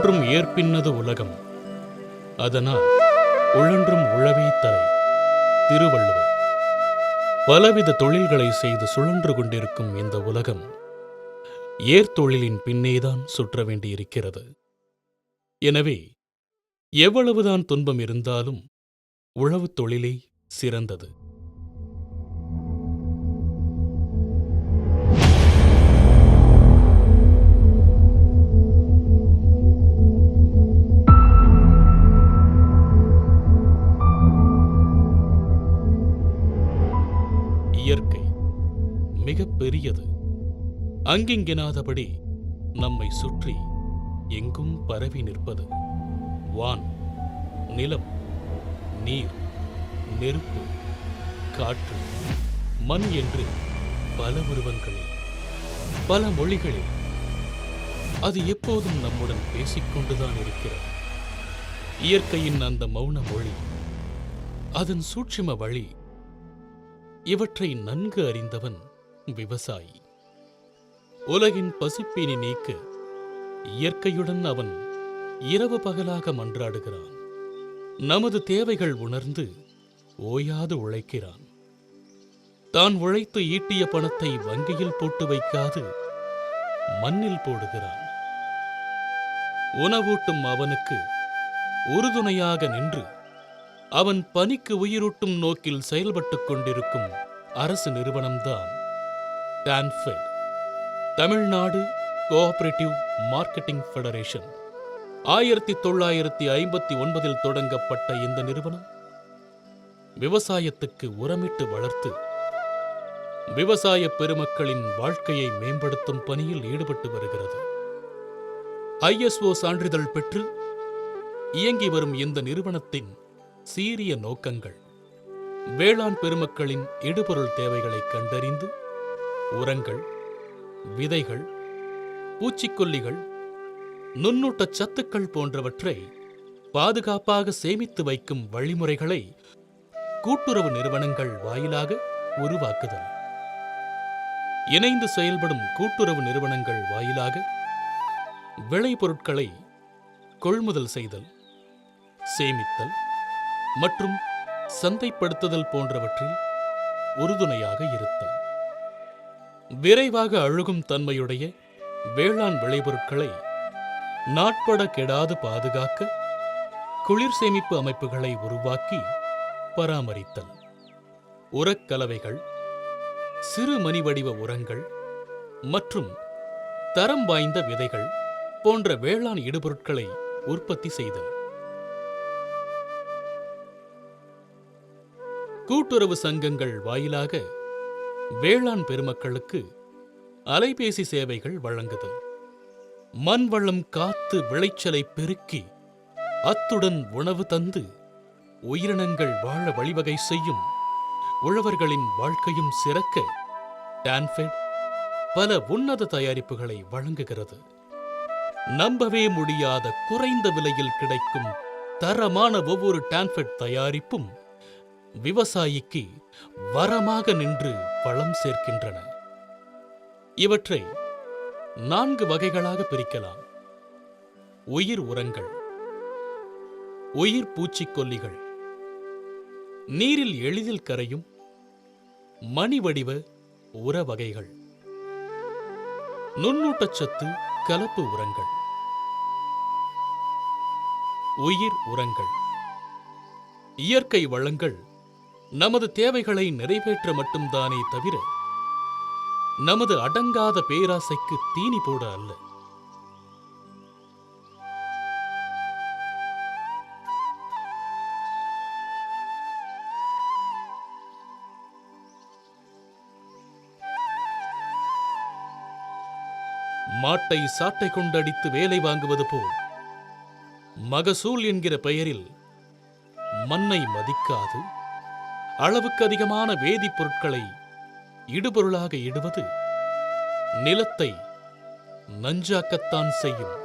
உழன்றும் ஏற்பின்னது உலகம், அதனால் உழன்றும் உழவே தலை. திருவள்ளுவர். பலவித தொழில்களை செய்து சுழன்று கொண்டிருக்கும் இந்த உலகம் ஏர்த்தொழிலின் பின்னேதான் சுற்ற வேண்டியிருக்கிறது. எனவே எவ்வளவுதான் துன்பம் இருந்தாலும் உழவுத் தொழிலே சிறந்தது. இயற்கை மிகப் பெரியது. அங்கிங்கெனாதபடி நம்மை சுற்றி எங்கும் பரவி நிற்பது. வான், நிலம், நீர், நெருப்பு, காற்று, மண் என்று பல உருவங்களில், பல மொழிகளில் அது எப்போதும் நம்முடன் பேசிக்கொண்டுதான் இருக்கிறது. இயற்கையின் அந்த மௌன மொழி, அதன் சூட்சும வழி, இவற்றை நன்கு அறிந்தவன் விவசாயி. உலகின் பசிப்பினி நீக்க இயற்கையுடன் அவன் இரவு பகலாக மன்றாடுகிறான். நமது தேவைகள் உணர்ந்து ஓயாது உழைக்கிறான். தான் உழைத்து ஈட்டிய பணத்தை வங்கியில் போட்டு வைக்காது மண்ணில் போடுகிறான். உணவூட்டும் அவனுக்கு உறுதுணையாக நின்று அவன் பணிக்கு உயிரூட்டும் நோக்கில் செயல்பட்டுக் கொண்டிருக்கும் அரசு நிறுவனம்தான் டான்ஃபெட், தமிழ்நாடு கோஆபரேட்டிவ் மார்க்கெட்டிங் ஃபெடரேஷன். 1959 தொடங்கப்பட்ட இந்த நிறுவனம் விவசாயத்துக்கு உரமிட்டு வளர்த்து விவசாய பெருமக்களின் வாழ்க்கையை மேம்படுத்தும் பணியில் ஈடுபட்டு வருகிறது. ISO சான்றிதழ் பெற்று இயங்கி வரும் இந்த நிறுவனத்தின் சீரிய நோக்கங்கள் வேளாண் பெருமக்களின் இடுபொருள் தேவைகளை கண்டறிந்து உரங்கள், விதைகள், பூச்சிக்கொல்லிகள், நுண்ணூட்டச் சத்துக்கள் போன்றவற்றை பாதுகாப்பாக சேமித்து வைக்கும் வழிமுறைகளை கூட்டுறவு நிறுவனங்கள் வாயிலாக உருவாக்குதல். இணைந்து செயல்படும் கூட்டுறவு நிறுவனங்கள் வாயிலாக விளைபொருட்களை கொள்முதல் செய்தல், சேமித்தல் மற்றும் சந்தைப்படுத்துதல் போன்றவற்றில் உறுதுணையாக இருத்தல். விரைவாக அழுகும் தன்மையுடைய வேளாண் விளைபொருட்களை நாட்பட கெடாது பாதுகாக்க குளிர் சேமிப்பு அமைப்புகளை உருவாக்கி பராமரித்தல். உரக்கலவைகள், சிறு மணி வடிவ உரங்கள் மற்றும் தரம் வாய்ந்த விதைகள் போன்ற வேளாண் இடுபொருட்களை உற்பத்தி செய்தல். கூட்டுறவு சங்கங்கள் வாயிலாக வேளாண் பெருமக்களுக்கு அலைபேசி சேவைகள் வழங்குதல். மண் வளம் காத்து விளைச்சலை பெருக்கி அத்துடன் உணவு தந்து உயிரினங்கள் வாழ வழிவகை செய்யும் உழவர்களின் வாழ்க்கையும் சிறக்க டான்ஃபெட் பல உன்னத தயாரிப்புகளை வழங்குகிறது. நம்பவே முடியாத குறைந்த விலையில் கிடைக்கும் தரமான ஒவ்வொரு டான்ஃபெட் தயாரிப்பும் விவசாயிக்கு வரமாக நின்று வளம் சேர்க்கின்றன. இவற்றை 4 வகைகளாக பிரிக்கலாம். உயிர் உரங்கள், உயிர் பூச்சிக்கொல்லிகள், நீரில் எளிதில் கரையும் மணி வடிவ உர வகைகள், நுண்ணூட்டச்சத்து கலப்பு உரங்கள். உயிர் உரங்கள் இயற்கை வளங்கள் நமது தேவைகளை நிறைவேற்ற மட்டும்தானே தவிர நமது அடங்காத பேராசைக்கு தீனி போட அல்ல. மாட்டை சாட்டை கொண்டடித்து வேலை வாங்குவது போல் மகசூல் என்கிற பெயரில் மண்ணை மதிக்காது அளவுக்கு அதிகமான வேதிப்பொருட்களை இடுபொருளாக இடுவது நிலத்தை நஞ்சாக்கத்தான் செய்யும்.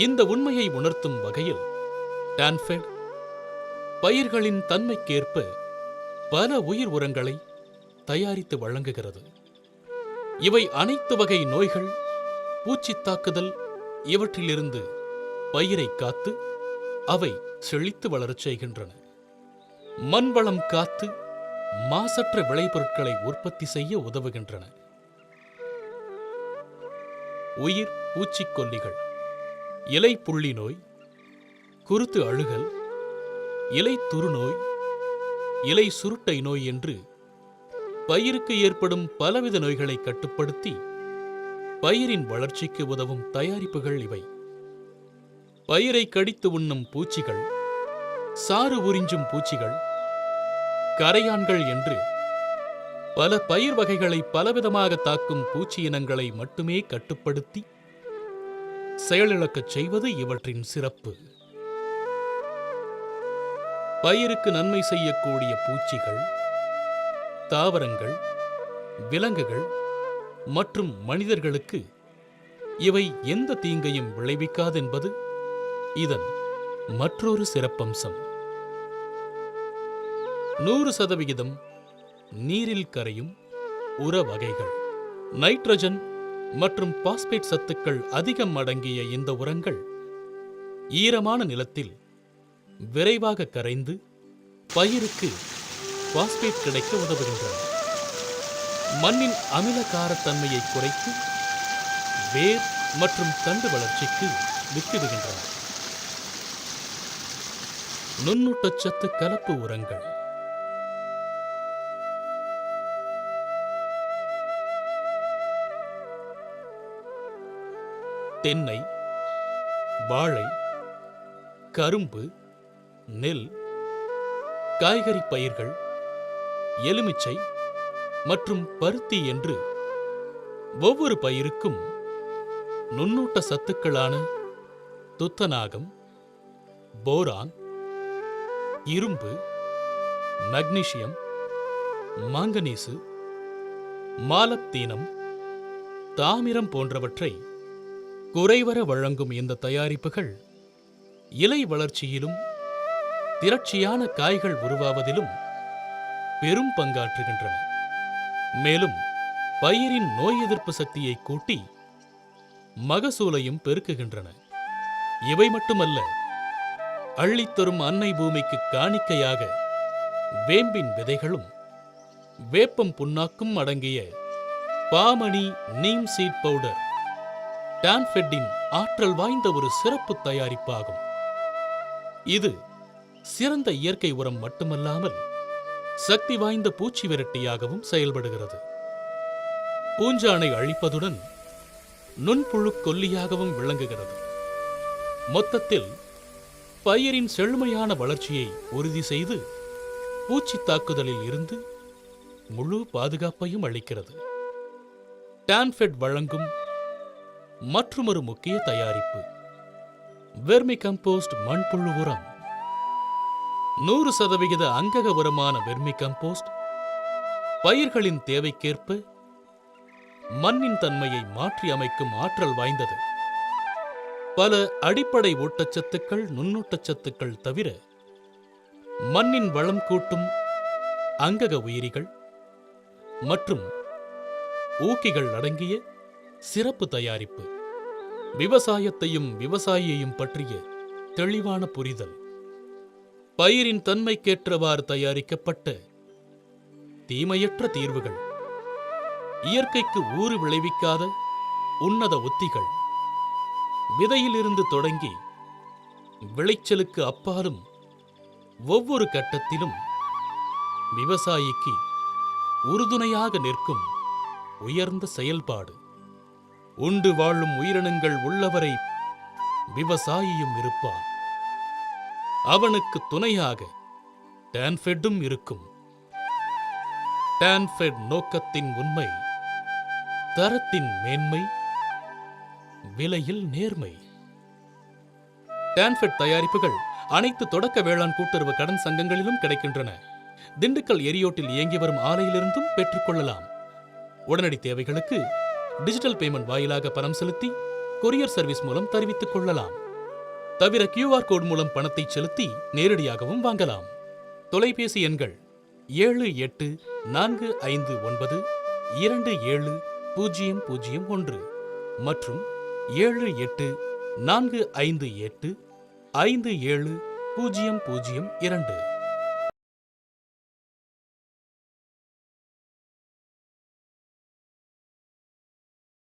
இந்த உண்மையை உணர்த்தும் வகையில் டான்ஃபெட் பயிர்களின் தன்மைக்கேற்ப பல உயிர் உரங்களை தயாரித்து வழங்குகிறது. இவை அனைத்து வகை நோய்கள், பூச்சி தாக்குதல் இவற்றிலிருந்து பயிரை காத்து அவை செழித்து வளரச் செய்கின்றன. மண் வளம் காத்து மாசற்ற விளைபொருட்களை உற்பத்தி செய்ய உதவுகின்றன. உயிர் பூச்சிக்கொல்லிகள், இலை புள்ளி நோய், குருத்து அழுகல், இலை துருநோய், இலை சுருட்டை நோய் என்று பயிருக்கு ஏற்படும் பலவித நோய்களை கட்டுப்படுத்தி பயிரின் வளர்ச்சிக்கு உதவும் தயாரிப்புகள் இவை. பயிரை கடித்து உண்ணும் பூச்சிகள், சாறு உறிஞ்சும் பூச்சிகள், கரையான்கள் என்று பல பயிர் வகைகளை பலவிதமாக தாக்கும் பூச்சி இனங்களை மட்டுமே கட்டுப்படுத்தி செயலிழக்கச் செய்வது இவற்றின் சிறப்பு. பயிருக்கு நன்மை செய்யக்கூடிய பூச்சிகள், தாவரங்கள், விலங்குகள் மற்றும் மனிதர்களுக்கு இவை எந்த தீங்கையும் விளைவிக்காதென்பது இதன் மற்றொரு சிறப்பம்சம். 100% நீரில் கரையும் உர வகைகள். நைட்ரஜன் மற்றும் பாஸ்பேட் சத்துக்கள் அதிகம் அடங்கிய இந்த உரங்கள் ஈரமான நிலத்தில் விரைவாக கரைந்து பயிருக்கு பாஸ்பேட் கிடைக்க உதவுகின்றன. மண்ணின் அமில காரத்தன்மையை குறைத்து வேர் மற்றும் தண்டு வளர்ச்சிக்கு வித்திடுகின்றன. நுண்ணூட்டச்சத்து கலப்பு உரங்கள். தென்னை, வாழை, கரும்பு, நெல், காய்கறி பயிர்கள், எலுமிச்சை மற்றும் பருத்தி என்று ஒவ்வொரு பயிருக்கும் நுண்ணூட்ட சத்துக்களான துத்தநாகம், போரான், இரும்பு, மக்னீசியம், மாங்கனீசு, மாலப்தீனம், தாமிரம் போன்றவற்றை குறைவர வழங்கும் இந்த தயாரிப்புகள் இலை வளர்ச்சியிலும் திரட்சியான காய்கள் உருவாவதிலும் பெரும் பங்காற்றுகின்றன. மேலும் பயிரின் நோய் எதிர்ப்பு சக்தியை கூட்டி மகசூலையும் பெருக்குகின்றன. இவை மட்டுமல்ல, அள்ளித்தரும் அன்னை பூமிக்கு காணிக்கையாக வேம்பின் விதைகளும் வேப்பம் புண்ணாக்கும் அடங்கிய பாமணி நீம் சீட் பவுடர் டான்ஃபெட்டின் ஆற்றல் வாய்ந்த ஒரு சிறப்பு தயாரிப்பாகும். இது சிறந்த இயற்கை உரம் மட்டுமல்லாமல் சக்தி வாய்ந்த பூச்சி விரட்டியாகவும் செயல்படுகிறது. பூஞ்சானை அழிப்பதுடன் நுண்புழு கொல்லியாகவும் விளங்குகிறது. மொத்தத்தில் பயிரின் செழுமையான வளர்ச்சியை உறுதி செய்து பூச்சி தாக்குதலில் இருந்து முழு பாதுகாப்பையும் அளிக்கிறது. டான்ஃபெட் வழங்கும் மற்றுமொரு முக்கிய தயாரிப்பு வெர்மி கம்போஸ்ட் மண்புழு உரம். 100% அங்கக உரமான வெர்மி கம்போஸ்ட் பயிர்களின் தேவைக்கேற்ப மண்ணின் தன்மையை மாற்றி அமைக்கும் ஆற்றல் வாய்ந்தது. பல அடிப்படை ஊட்டச்சத்துக்கள், நுண்ணூட்டச்சத்துக்கள் தவிர மண்ணின் வளம் கூட்டும் அங்கக உயிரிகள் மற்றும் ஊக்கிகள் அடங்கிய சிறப்பு தயாரிப்பு. விவசாயத்தையும் விவசாயியையும் பற்றிய தெளிவான புரிதல். பயிரின் தன்மைக்கேற்றவாறு தயாரிக்கப்பட்ட தீமையற்ற தீர்வுகள். இயற்கைக்கு ஊறு விளைவிக்காத உன்னத உத்திகள். விதையிலிருந்து தொடங்கி விளைச்சலுக்கு அப்பாலும் ஒவ்வொரு கட்டத்திலும் விவசாயிக்கு உறுதுணையாக நிற்கும் உயர்ந்த செயல்பாடு. உண்டு வாழும் உயிரினங்கள் உள்ளவரை விவசாயியும் இருப்பான். அவனுக்கு துணையாக டான்ஃபெட்டும் இருக்கும். டான்ஃபெட் நோக்கத்தின் உண்மை, தரத்தின் மேன்மை, விலையில் நேர்மை. டான்ஃபெட் தயாரிப்புகள் அனைத்து தொடக்க வேளாண் கூட்டுறவு கடன் சங்கங்களிலும் கிடைக்கின்றன. திண்டுக்கல் எரியோட்டில் இயங்கி வரும் ஆலையிலிருந்தும் பெற்றுக்கொள்ளலாம். உடனடி தேவைகளுக்கு டிஜிட்டல் பேமெண்ட் வாயிலாக பணம் செலுத்தி கொரியர் சர்வீஸ் மூலம் தெரிவித்துக் கொள்ளலாம். தவிர QR கோட் மூலம் பணத்தை செலுத்தி நேரடியாகவும் வாங்கலாம். தொலைபேசி எண்கள் 7845927001 மற்றும் 7825 45857002.